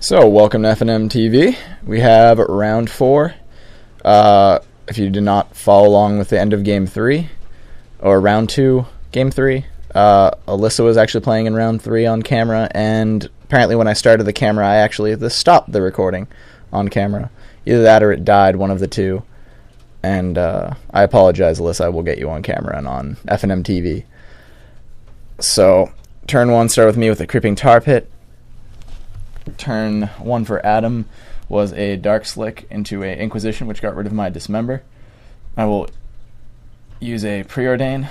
So, welcome to FNM TV. We have round 4. If you did not follow along with the end of Game 3, or round 2, Game 3, Alyssa was actually playing in round 3 on camera, and apparently when I started the camera, I actually stopped the recording on camera. Either that or it died, one of the two. And I apologize, Alyssa. I will get you on camera and on FNM TV. So, turn 1 started with me with a Creeping Tar Pit. Turn 1 for Adam was a Dark Slick into a Inquisition, which got rid of my Dismember. I will use a Preordain,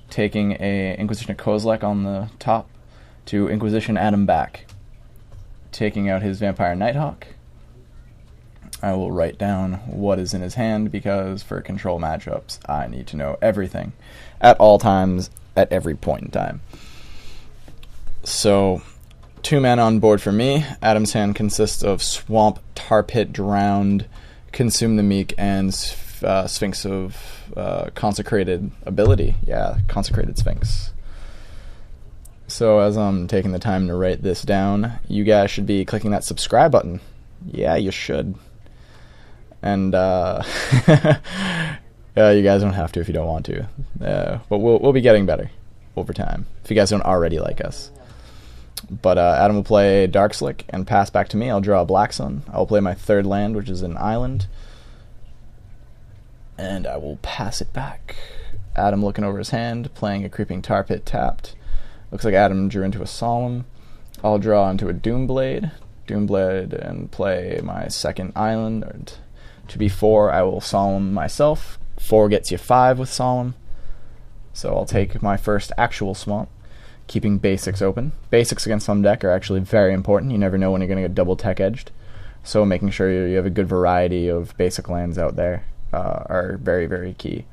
taking a Inquisition of Kozilek on the top to Inquisition Adam back, taking out his Vampire Nighthawk. I will write down what is in his hand, because for control matchups, I need to know everything at all times, at every point in time. So, 2 mana on board for me. Adam's hand consists of Swamp, Tar Pit, Drowned, Consume the Meek, and Sphinx of Consecrated Ability. Yeah, Consecrated Sphinx. So as I'm taking the time to write this down, you guys should be clicking that subscribe button. Yeah, you should. And you guys don't have to if you don't want to. But we'll be getting better over time, if you guys don't already like us. But Adam will play Dark Slick and pass back to me. I'll draw a Black Sun. I will play my 3rd land, which is an island. And I will pass it back. Adam looking over his hand, playing a Creeping Tar Pit tapped. Looks like Adam drew into a Solemn. I'll draw into a Doomblade. Doomblade and play my 2nd island. Or to be 4, I will Solemn myself. 4 gets you 5 with Solemn. So I'll take my first actual swamp, keeping basics open. Basics against some deck are actually very important. You never know when you're going to get double tech edged. So making sure you have a good variety of basic lands out there are very, very key.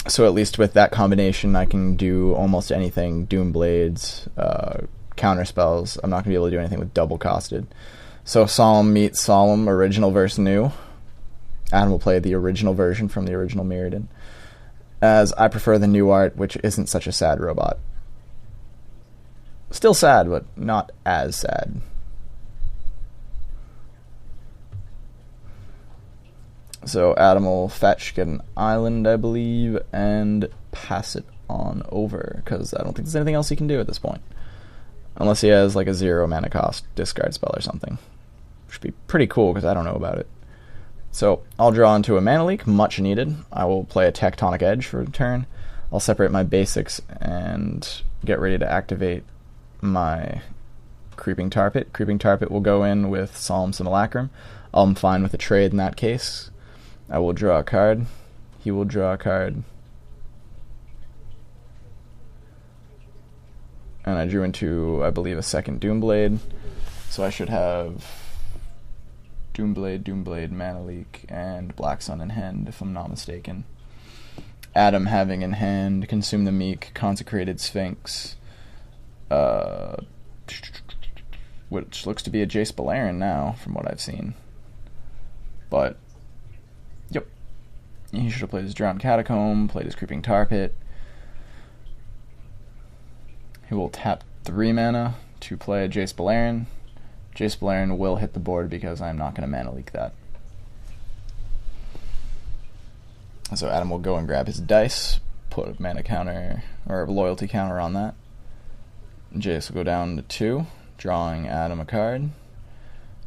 So at least with that combination, I can do almost anything. Doomblades, counter spells. I'm not going to be able to do anything with double costed. So Solemn meets Solemn, original versus new. Adam will play the original version from the original Mirrodin, as I prefer the new art, which isn't such a sad robot. Still sad, but not as sad. So Adam will fetch, get an island, I believe, and pass it on over, because I don't think there's anything else he can do at this point. Unless he has like a 0 mana cost discard spell or something. Which would be pretty cool, because I don't know about it. So I'll draw into a Mana Leak, much needed. I will play a Tectonic Edge for a turn. I'll separate my basics and get ready to activate my Creeping Tar Pit. Creeping Tar Pit will go in with Solemn Simulacrum. I'm fine with a trade in that case. I will draw a card. He will draw a card. And I drew into, I believe, a 2nd Doomblade. So I should have Doomblade, Mana Leak, and Black Sun in hand, if I'm not mistaken. Adam having in hand Consume the Meek, Consecrated Sphinx, which looks to be a Jace Beleren now, from what I've seen. But, yep. He should have played his Drowned Catacomb, played his Creeping Tar Pit. He will tap 3 mana to play a Jace Beleren. Jace Beleren will hit the board because I'm not going to Mana Leak that. So Adam will go and grab his dice, put a mana counter, or a loyalty counter on that. Jace will go down to 2, drawing Adam a card.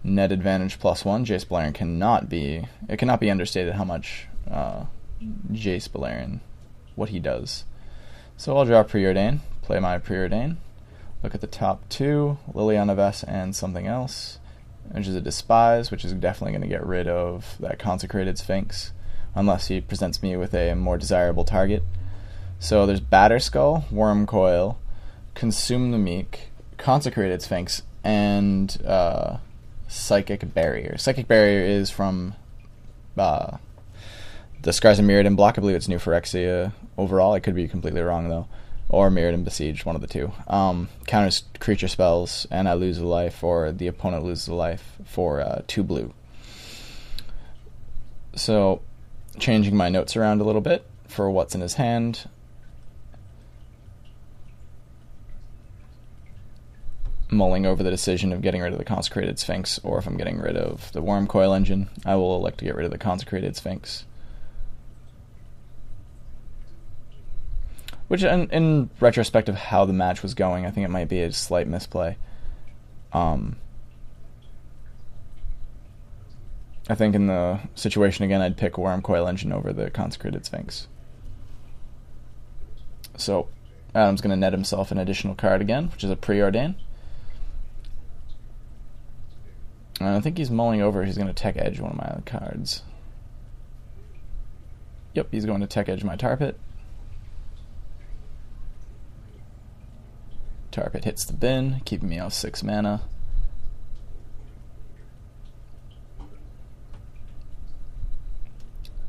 Net advantage +1. Jace Beleren cannot be understated how much Jace Beleren, what he does. So I'll draw Preordain, play my Preordain. Look at the top 2, Liliana Vess and something else, which is a Despise, which is definitely going to get rid of that Consecrated Sphinx, unless he presents me with a more desirable target. So there's Batterskull, Wormcoil, Consume the Meek, Consecrated Sphinx, and Psychic Barrier. Psychic Barrier is from the Scars of Mirrodin block. I believe it's new Phyrexia overall. I could be completely wrong, though. Or Mirrodin Besieged, one of the two. Counters creature spells, and I lose a life, or the opponent loses a life for 2 blue. So, changing my notes around a little bit for what's in his hand. mulling over the decision of getting rid of the Consecrated Sphinx, or if I'm getting rid of the Worm Coil Engine, I will elect to get rid of the Consecrated Sphinx. Which, in retrospect of how the match was going, I think it might be a slight misplay. I think in the situation again, I'd pick Worm Coil Engine over the Consecrated Sphinx. So Adam's going to net himself an additional card again, which is a Preordain. And I think he's mulling over. He's going to Tech Edge one of my other cards. Yep, he's going to Tech Edge my Tar Pit. Tar Pit hits the bin, keeping me off 6 mana.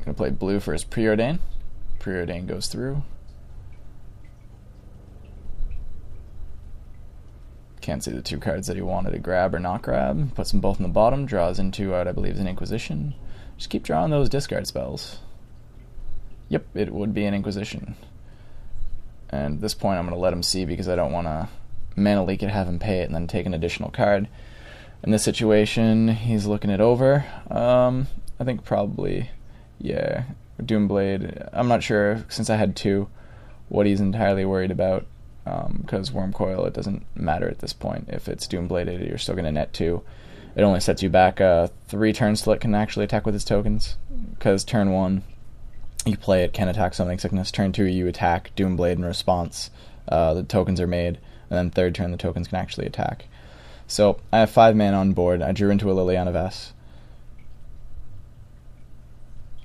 Gonna play blue for his Preordain. Preordain goes through. Can't see the 2 cards that he wanted to grab or not grab. Puts them both in the bottom. Draws into what I believe is an Inquisition. Just keep drawing those discard spells. Yep, it would be an Inquisition. And at this point I'm going to let him see because I don't want to mana leak it, have him pay it, and then take an additional card. In this situation, he's looking it over. I think probably, yeah, Doomblade. I'm not sure, since I had 2, what he's entirely worried about. Because Worm Coil, it doesn't matter at this point. If it's Doombladed, you're still going to net 2. It only sets you back 3 turns till it can actually attack with its tokens. Because turn 1, you play it, can attack Summoning Sickness. Turn 2, you attack Doomblade in response. The tokens are made. And then third turn, the tokens can actually attack. So I have 5 mana on board. I drew into a Liliana Vess.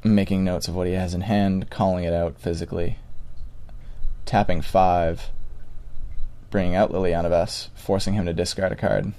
Making notes of what he has in hand, calling it out physically. Tapping 5. Bringing out Liliana Vess, forcing him to discard a card.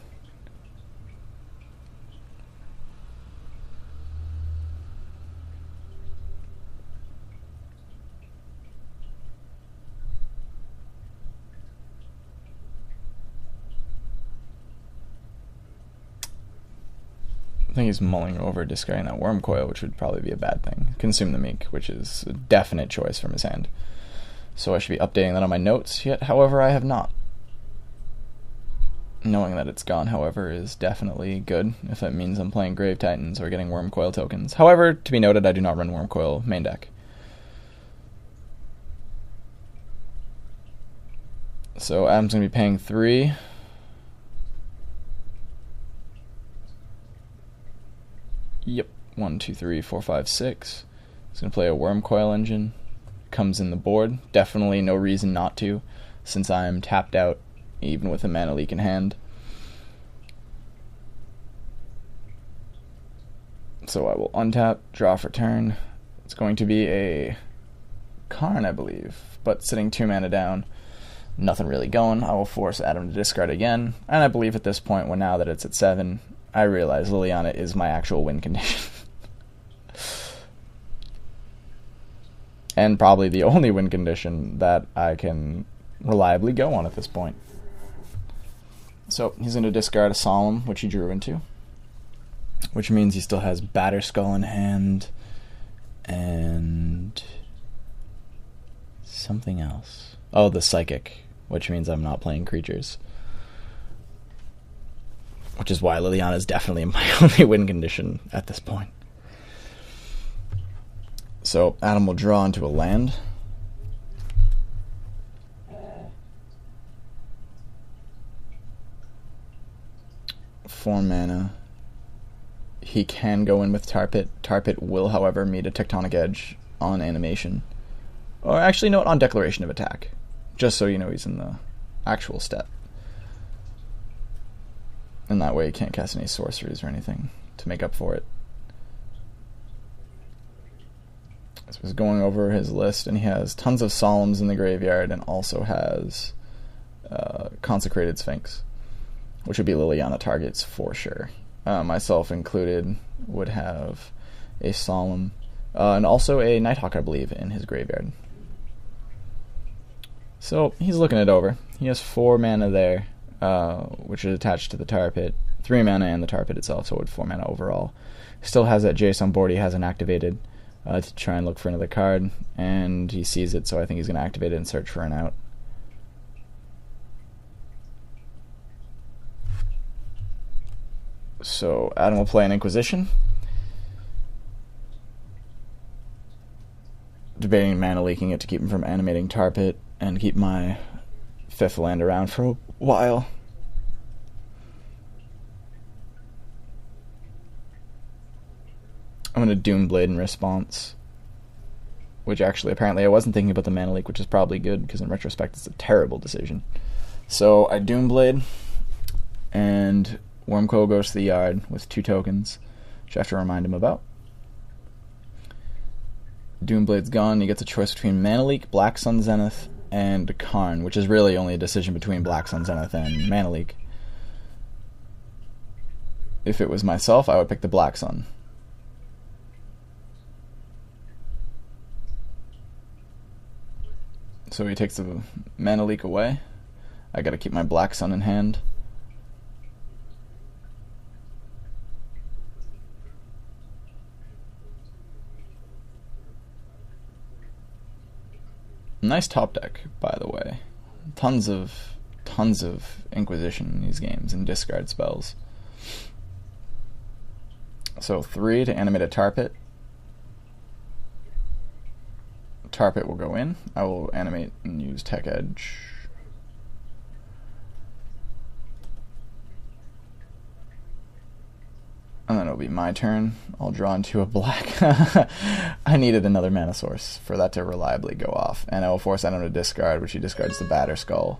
I think he's mulling over discarding that Worm Coil, which would probably be a bad thing. Consume the Meek, which is a definite choice from his hand. So I should be updating that on my notes, yet, however, I have not. Knowing that it's gone, however, is definitely good, if that means I'm playing Grave Titans or getting Worm Coil tokens. However, to be noted, I do not run Worm Coil main deck. So Adam's going to be paying 3. Yep, 1, 2, 3, 4, 5, 6. He's going to play a Worm Coil Engine. Comes in the board. Definitely no reason not to, since I'm tapped out, even with a mana leak in hand. So I will untap, draw for turn. It's going to be a Karn, I believe, but sitting 2 mana down. Nothing really going. I will force Adam to discard again, and I believe at this point, when now that it's at 7, I realize Liliana is my actual win condition. And probably the only win condition that I can reliably go on at this point. So he's going to discard a Solemn, which he drew into, which means he still has Batterskull in hand and something else. Oh, the Psychic, which means I'm not playing creatures. Which is why Liliana is definitely my only win condition at this point. So Adam will draw into a land. For mana. He can go in with Tar Pit. Tar Pit will, however, meet a Tectonic Edge on animation. Or actually, no, on declaration of attack. Just so you know he's in the actual step. And that way he can't cast any sorceries or anything to make up for it. So he's going over his list, and he has tons of Solemns in the graveyard, and also has Consecrated Sphinx, which would be Liliana targets for sure. Myself included would have a Solemn, and also a Nighthawk, I believe, in his graveyard. So he's looking it over. He has 4 mana there, which is attached to the Tar Pit. 3 mana and the Tar Pit itself, so it's 4 mana overall. Still has that Jace on board he hasn't activated. To try and look for another card, and he sees it, so I think he's going to activate it and search for an out. So Adam will play an Inquisition. Debating mana leaking it to keep him from animating Tar Pit and keep my 5th land around for a while. I'm going to Doomblade in response, which actually apparently I wasn't thinking about the mana leak, which is probably good because in retrospect it's a terrible decision. So I Doomblade, and Wormcoil goes to the yard with 2 tokens, which I have to remind him about. Doomblade's gone. He gets a choice between Mana Leak, Black Sun Zenith, and Karn, which is really only a decision between Black Sun Zenith and Mana Leak. If it was myself, I would pick the Black Sun. So he takes the Mana Leak away. I gotta keep my Black Sun in hand. Nice top deck, by the way. Tons of Inquisition in these games and discard spells. So 3 to animate a Tar Pit. Tar Pit will go in. I will animate and use Tech Edge. And then it'll be my turn. I'll draw into a black. I needed another mana source for that to reliably go off. And I will force Adam to discard, which he discards the Batter Skull.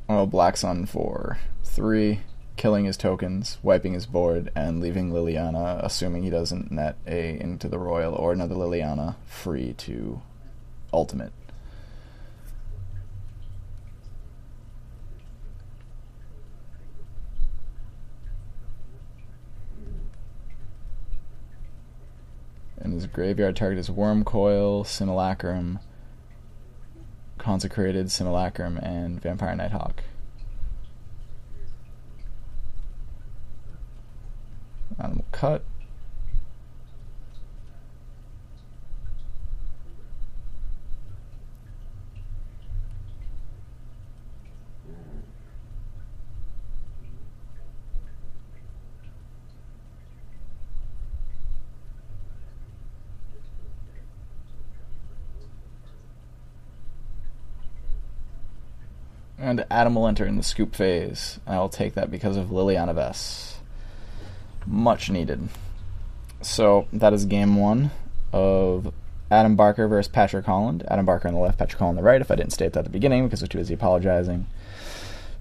I'll Black Sun for 3, killing his tokens, wiping his board, and leaving Liliana, assuming he doesn't net a into the Royal or another Liliana, free to ultimate. And his graveyard target is Wormcoil, Simulacrum, Consecrated, Simulacrum, and Vampire Nighthawk. Animal cut. And Adam will enter in the scoop phase. I will take that because of Liliana Vess. Much needed. So that is game 1 of Adam Barker versus Patrick Holland. Adam Barker on the left, Patrick Holland on the right, if I didn't state that at the beginning because I was too busy apologizing.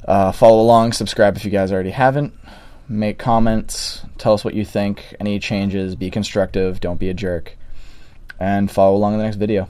Follow along, subscribe if you guys already haven't. Make comments, tell us what you think, any changes, be constructive, don't be a jerk. And follow along in the next video.